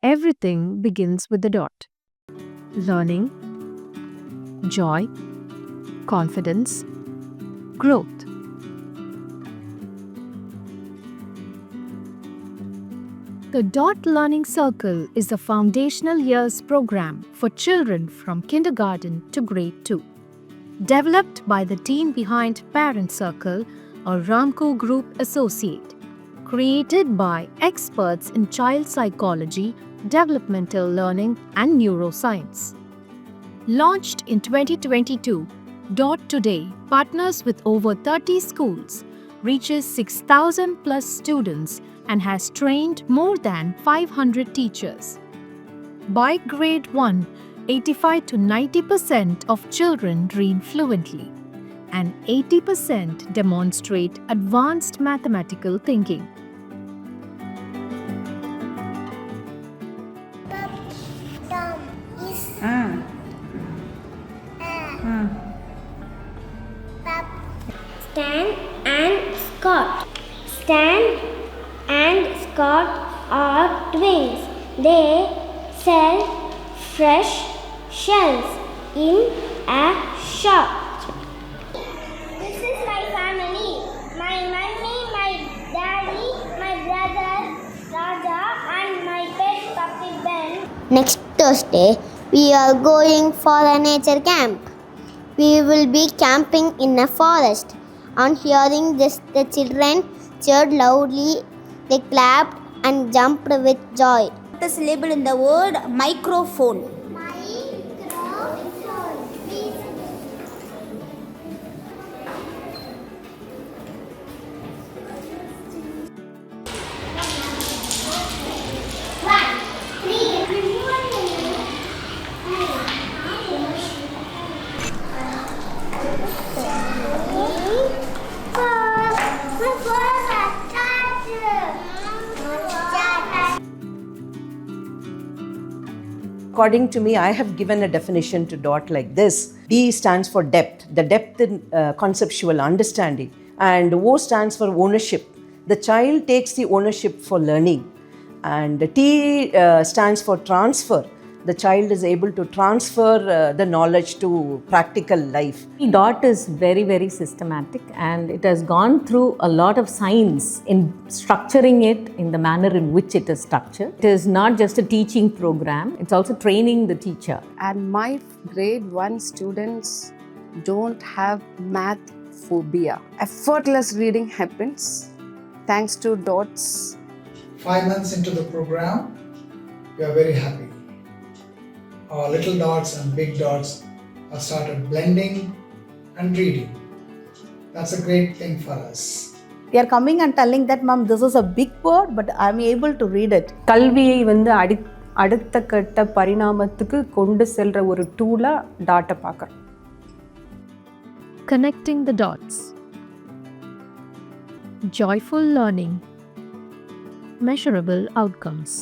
Everything begins with the dot. Learning, joy, confidence, growth. The Dot Learning Circle is a foundational years program for children from kindergarten to grade 2. Developed by the team behind Parent Circle, a Ramco Group associate. Created by experts in child psychology, developmental learning, and neuroscience. Launched in 2022, Dot today partners with over 30 schools, reaches 6,000 plus students, and has trained more than 500 teachers. By grade 1, 85 to 90% of children read fluently, and 80% demonstrate advanced mathematical thinking. Stan and Scott. Stan and Scott are twins. They sell fresh shells in a shop. This is my family. My mummy, my daddy, my brother Raja, and my pet puppy Ben. Next Thursday, we are going for a nature camp. We will be camping in a forest. On hearing this, the children cheered loudly. They clapped and jumped with joy. What is labeled in the word microphone? According to me, I have given a definition to dot like this. D stands for depth, the depth in conceptual understanding. And O stands for ownership. The child takes the ownership for learning. And T stands for transfer. The child is able to transfer the knowledge to practical life. Dot is very, very systematic, and it has gone through a lot of science in structuring it in the manner in which it is structured. It is not just a teaching program, it's also training the teacher. And my grade 1 students don't have math phobia. Effortless reading happens thanks to dots. 5 months into the program, we are very happy. Our little dots and big dots have started blending and reading. That's a great thing for us. They are coming and telling that, Mom, this is a big word, but I'm able to read it. கல்வியை வந்து அடுத்த கட்ட பரிணாமத்துக்கு கொண்டு செல்ற ஒரு டூலா டாட்டை பார்க்குறோம். Connecting the dots. Joyful learning. Measurable outcomes.